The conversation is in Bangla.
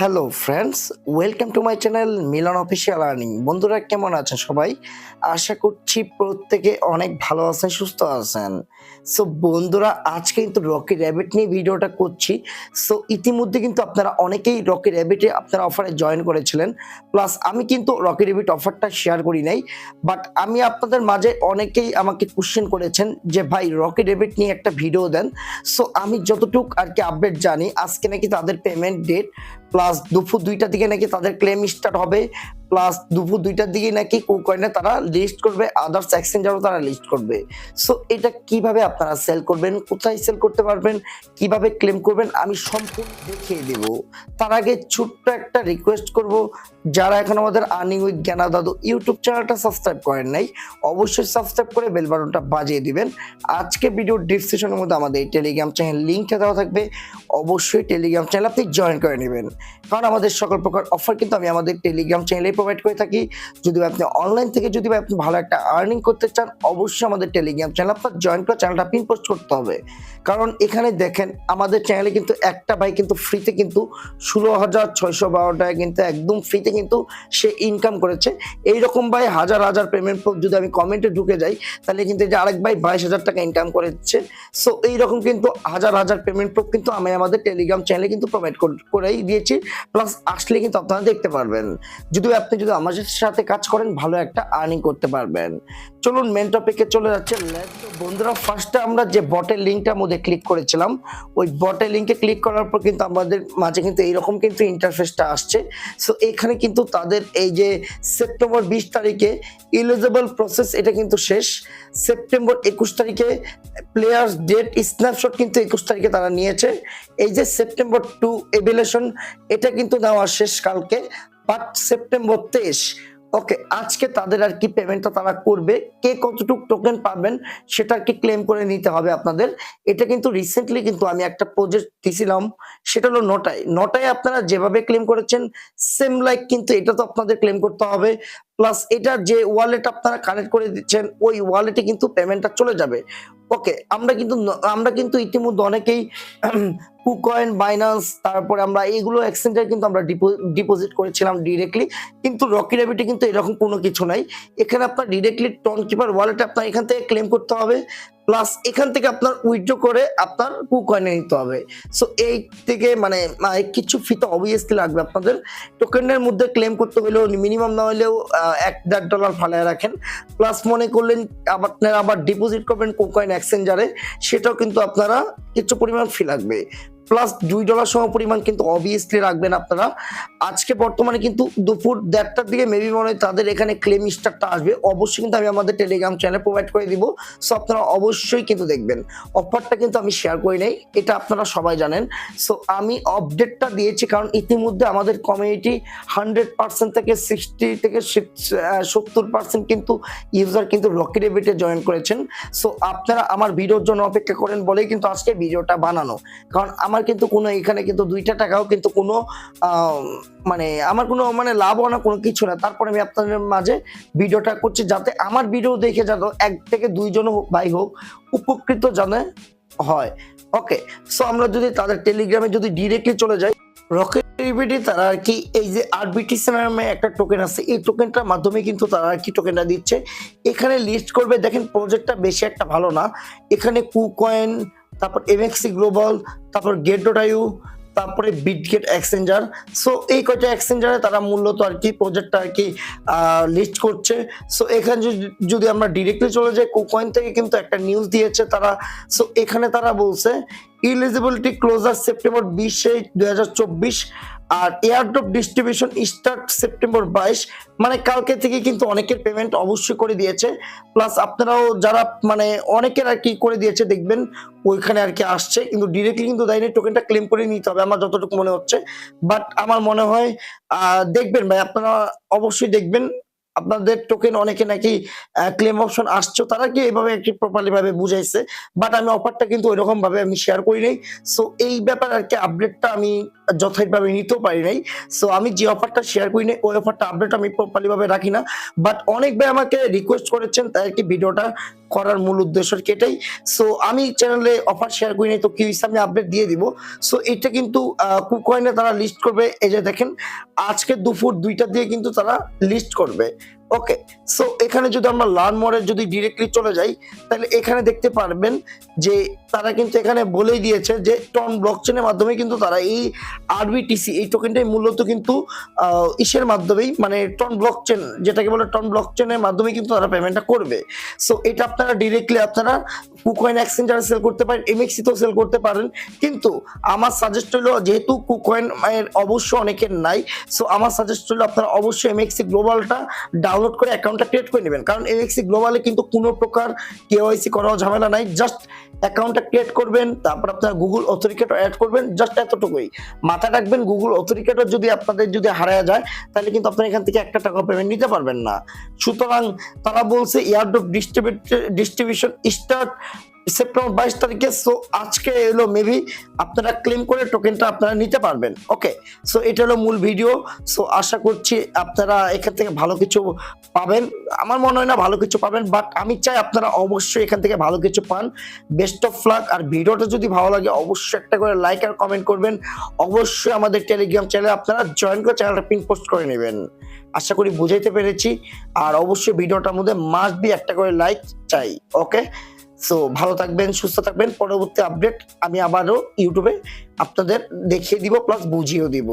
Hello friends, welcome to my channel Milan official earning. বন্ধুরা কেমন আছেন সবাই? আশা করছি প্রত্যেকে অনেক ভালো আছেন, সুস্থ আছেন। সো বন্ধুরা, আজকে কিন্তু রকি র‍্যাবিট নিয়ে ভিডিওটা করছি। সো ইতিমধ্যে কিন্তু আপনারা অনেকেই রকি র‍্যাবিটে আপনারা অফারে জয়েন করেছিলেন। প্লাস আমি কিন্তু রকি র‍্যাবিট অফারটা শেয়ার করি নাই। বাট আমি আপনাদের মাঝে অনেকেই আমাকে কোয়েশ্চেন করেছেন যে ভাই রকি র‍্যাবিট নিয়ে একটা ভিডিও দেন। সো আমি যতটুক আরকি আপডেট জানি, আজকে নাকি তাদের পেমেন্ট ডেট, প্লাস দুপুর ২টার দিকে নাকি তাদের ক্লেম স্টার্ট হবে, প্লাস দুপুর ২টার দিকে নাকি কুকয়েনে তারা লিস্ট করবে, আদার্স এক্সচেঞ্জারও তারা লিস্ট করবে। সো এটা কিভাবে আপনারা সেল করবেন, কোথায় সেল করতে পারবেন, কিভাবে ক্লেম করবেন, আমি সম্পূর্ণ দেখিয়ে দেব। তার আগে ছোট্ট একটা রিকোয়েস্ট করব, যারা এখন আমাদের আর্নিং উইথ জ্ঞানা দাদু ইউটিউব চ্যানেলটা সাবস্ক্রাইব করেন নাই, অবশ্যই সাবস্ক্রাইব করে বেল বাটনটা বাজিয়ে দিবেন। আজকে ভিডিওর ডিসক্রিপশনের মধ্যে আমাদের এই টেলিগ্রাম চ্যানেল লিঙ্কটা দেওয়া থাকবে, অবশ্যই টেলিগ্রাম চ্যানেল আপনি জয়েন করে নেবেন। কারণ আমাদের সকল প্রকার অফার কিন্তু আমি আমাদের টেলিগ্রাম চ্যানেলে প্রোভাইড করে থাকি। যদি আপনি অনলাইন থেকে যদি আপনি ভালো একটা আর্নিং করতে চান, অবশ্যই আমাদের টেলিগ্রাম চ্যানেল আপনার জয়েন করে চ্যানেলটা পিন পোস্ট করতে হবে। কারণ এখানে দেখেন আমাদের চ্যানেলে কিন্তু একটা ভাই কিন্তু ফ্রিতে কিন্তু ১৬,৬১২ টাকা কিন্তু একদম ফ্রিতে কিন্তু সে ইনকাম করেছে। এইরকম ভাই হাজার হাজার পেমেন্ট প্রুফ যদি আমি কমেন্টে ঢুকে যাই, তাহলে কিন্তু এই যে আরেক ভাই ২২,০০০ টাকা ইনকাম করেছে। সো এইরকম কিন্তু হাজার হাজার পেমেন্ট প্রুফ কিন্তু আমি আমাদের টেলিগ্রাম চ্যানেলে কিন্তু প্রোভাইড করেই দিয়েছি। প্লাস আসলে কিন্তু আপনারা দেখতে পারবেন। যদি আমাদের সাথে কাজ করেন, ভালো একটা আর্নিং করতে পারবেন। চলুন মেন টপিকে চলে যাচ্ছে। বন্ধুরা, ফার্স্টে আমরা যে বটের লিঙ্কটার মধ্যে ক্লিক করেছিলাম, ওই বটের লিঙ্কে ক্লিক করার পর কিন্তু আমাদের মাঝে কিন্তু এইরকম কিন্তু ইন্টারফেসটা আসছে। সো এখানে কিন্তু তাদের এই যে সেপ্টেম্বর ২০ তারিখে ইলিজিবল প্রসেস এটা কিন্তু শেষ। সেপ্টেম্বর ২১ তারিখে প্লেয়ার্স ডেট স্ন্যাপশট কিন্তু ২১ তারিখে তারা নিয়েছে। এই যে সেপ্টেম্বর 2 এভ্যালুয়েশন এটা কিন্তু দেওয়া শেষ কালকে। বাট সেপ্টেম্বর ২৩ ওকে, আজকে তাদের আর কি পেমেন্টটা তারা করবে, কে কতটুকু টোকেন পাবেন সেটা আর কি ক্লেম করে নিতে হবে আপনাদের। এটা কিন্তু রিসেন্টলি কিন্তু আমি একটা প্রজেক্ট দিছিলাম, সেটা হলো নটায় আপনারা যেভাবে ক্লেম করেছেন সেম লাইক কিন্তু এটা তো আপনাদের ক্লেম করতে হবে। প্লাস এটার যে ওয়ালেট আপনারা কানেক্ট করে দিচ্ছেন, ওই ওয়ালেটে কিন্তু পেমেন্টটা চলে যাবে। ওকে, আমরা কিন্তু ইতিমধ্যে অনেকেই কুকয়েন, বাইন্যান্স, তারপরে আমরা এইগুলো এক্সচেঞ্জার কিন্তু আমরা ডিপোজিট করেছিলাম ডিরেক্টলি। কিন্তু রকি র‍্যাবিটে কিন্তু এরকম কোনো কিছু নাই। এখানে আপনার ডিরেক্টলি টোনকিপার ওয়ালেটে আপনার এখান থেকে ক্লেম করতে হবে। প্লাস এখান থেকে আপনার উইথড্র করে আপনার কুকয়েনে নিতে হবে। সো এই থেকে মানে কিছু ফি তো অবভিয়াসলি লাগবে আপনাদের। টোকেনের মধ্যে ক্লেম করতে হলেও মিনিমাম না হলেও $১-১.৫ ফালায় রাখেন। প্লাস মনে করলেন আপনারা আবার ডিপোজিট করবেন কুকয়েন এক্সচেঞ্জারে, সেটাও কিন্তু আপনারা কিছু পরিমাণ ফি লাগবে। প্লাস $2 সম পরিমাণ কিন্তু অবভিয়াসলি রাখবেন আপনারা। আজকে বর্তমানে কিন্তু দুপুর ১:৩০টার দিকে মেবি মনে হয় তাদের এখানে ক্লেম স্টারটা আসবে। অবশ্যই কিন্তু আমি আমাদের টেলিগ্রাম চ্যানেলে প্রোভাইড করে দিব। সো আপনারা অবশ্যই কিন্তু দেখবেন। অফারটা কিন্তু আমি শেয়ার করি নাই, এটা আপনারা সবাই জানেন। সো আমি আপডেটটা দিয়েছি কারণ ইতিমধ্যে আমাদের কমিউনিটি 100% থেকে 60 থেকে 70% কিন্তু ইউজার কিন্তু রকি র‍্যাবিটে জয়েন করেছেন। সো আপনারা আমার ভিডিওর জন্য অপেক্ষা করেন বলেই কিন্তু আজকে ভিডিওটা বানানো। কারণ আমার কিন্তু কোনো এখানে কিন্তু ২টা টাকাও কিন্তু কোনো মানে আমার কোনো মানে লাভও না, কোনো কিছু না। তারপরে আমি আপনাদের মাঝে ভিডিওটা করছি যাতে আমার ভিডিও দেখে যেন ১ থেকে ২ জন ভাই হোক উপকৃত জানে হয়। ওকে, সো আমরা যদি তাদের টেলিগ্রামে যদি ডিরেক্টলি চলে যাই, রকি র‍্যাবিটে তারা আর কি এই যে আরবিটিসি নামে একটা টোকেন আছে, এই টোকেনটার মাধ্যমে কিন্তু তারা আর কি টোকেনটা দিচ্ছে। এখানে লিস্ট করবে, দেখেন প্রজেক্টটা বেশি একটা ভালো না। এখানে কুকয়েন, তারপর এমএক্সি গ্লোবাল, তারপর গেট.ইউ, তারপরে বিটগেট এক্সচেঞ্জার। সো এই কয়টা এক্সচেঞ্জারে তারা মূলত আর কি প্রজেক্টটা আর কি লিস্ট করছে। সো এখানে যদি আমরা ডিরেক্টলি চলে যাই, কুকয়েন থেকে কিন্তু একটা নিউজ দিয়েছে তারা। সো এখানে তারা বলছে ইলিজিবিলিটি ক্লোজার সেপ্টেম্বর ২০/২০২৪ আর এয়ারড্রপ ডিস্ট্রিবিউশন স্টার্ট সেপ্টেম্বর ২২। মানে কালকে থেকে কিন্তু অনেকের পেমেন্ট অবশ্যই করে দিয়েছে। প্লাস আপনারাও যারা মানে অনেকের আর কি করে দিয়েছে দেখবেন ওইখানে আর কি আসছে, কিন্তু ডিরেক্টলি কিন্তু দেয়নি। টোকেনটা ক্লেম করে নিতে হবে আমার যতটুকু মনে হচ্ছে। বাট আমার মনে হয় দেখবেন ভাই, আপনারা অবশ্যই দেখবেন। আপনাদের টোকেন অনেকে নাকি ক্লেম অপশন আসছে, তারা কি এভাবে একটি প্রপারলি ভাবে বুঝাইছে। বাট আমি অফারটা কিন্তু ঐরকম ভাবে আমি শেয়ার করি নাই। সো এই ব্যাপারে আরকি আপডেটটা আমি যথাযথভাবে নিতেও পারি নাই। সো আমি যে অফারটা শেয়ার করি নাই, ওই অফারটা আপডেট আমি প্রপারলি ভাবে রাখি না। বাট অনেক ভাই আমাকে রিকোয়েস্ট করেছেন, তাই আরকি ভিডিওটা করার মূল উদ্দেশ্য আরকি এটাই। সো আমি চ্যানেলে অফার শেয়ার করি নাই, তো কি হইছে আমি আপডেট দিয়ে দিব। সো এটা কিন্তু কুকয়েনে তারা লিস্ট করবে। এই যে দেখেন, আজকে দুপুর ২টা দিয়ে কিন্তু তারা লিস্ট করবে। ওকে, সো এখানে যদি আমরা লার্ন মোরে যদি ডিরেক্টলি চলে যাই, তাহলে এখানে দেখতে পারবেন যে তারা কিন্তু এখানে বলেই দিয়েছে যে টন ব্লকচেনের মাধ্যমে কিন্তু তারা এই আরবিটিসি এই টোকেনটাই মূলত কিন্তু ইসের মাধ্যমেই, মানে টন ব্লকচেন যেটাকে বলে, টন ব্লকচেনের মাধ্যমে কিন্তু তারা পেমেন্টটা করবে। সো এটা আপনারা ডিরেক্টলি আপনারা কুকয়েন এক্সচেঞ্জারে সেল করতে পারেন, এমএক্সি তেও সেল করতে পারেন। কিন্তু আমার সাজেস্ট হলো, যেহেতু কুকয়েন এর অবশ্য অনেকের নাই, সো আমার সাজেস্ট হলো আপনারা অবশ্যই এমএক্সি গ্লোবালটা ডাউনলোড করে অ্যাকাউন্টটা ক্রিয়েট করে নেবেন। কারণ এমএক্সি গ্লোবালে কিন্তু কোনো প্রকার কেওয়াইসি করাও ঝামেলা নাই। জাস্ট অ্যাকাউন্টটা ক্রিয়েট করবেন, তারপর আপনারা গুগল অথেন্টিকেটর অ্যাড করবেন, জাস্ট এতটুকুই। মাথায় রাখবেন, গুগল অথেন্টিকেটর যদি আপনাদের যদি হারায় যায়, তাহলে কিন্তু আপনারা এখান থেকে একটা টাকা পেমেন্ট নিতে পারবেন না। সুতরাং তারা বলছে এয়ারড্রপ ডিস্ট্রিবিউশন স্টার্ট সেপ্টেম্বর 22 তারিখে। সো আজকে এলো মেবি আপনারা ক্লেম করে টোকেনটা আপনারা নিতে পারবেন। ওকে, সো এটা হলো মূল ভিডিও। সো আশা করছি আপনারা এখান থেকে ভালো কিছু পাবেন। আমার মনে হয় না ভালো কিছু পাবেন, বাট আমি চাই আপনারা অবশ্যই এখান থেকে ভালো কিছু পান। Best of luck. আর ভিডিওটা যদি ভালো লাগে অবশ্যই একটা করে লাইক আর কমেন্ট করবেন। অবশ্যই আমাদের টেলিগ্রাম চ্যানেলে আপনারা জয়েন করে চ্যানেলটা পিন পোস্ট করে নেবেন। আশা করি বুঝাইতে পেরেছি। আর অবশ্যই ভিডিওটার মধ্যে মাস্ট বি একটা করে লাইক চাই। ওকে, সো ভালো থাকবেন, সুস্থ থাকবেন। পরবর্তী আপডেট আমি আবারও ইউটিউবে আপনাদের দেখিয়ে দিব, প্লাস বুঝিয়েও দিব।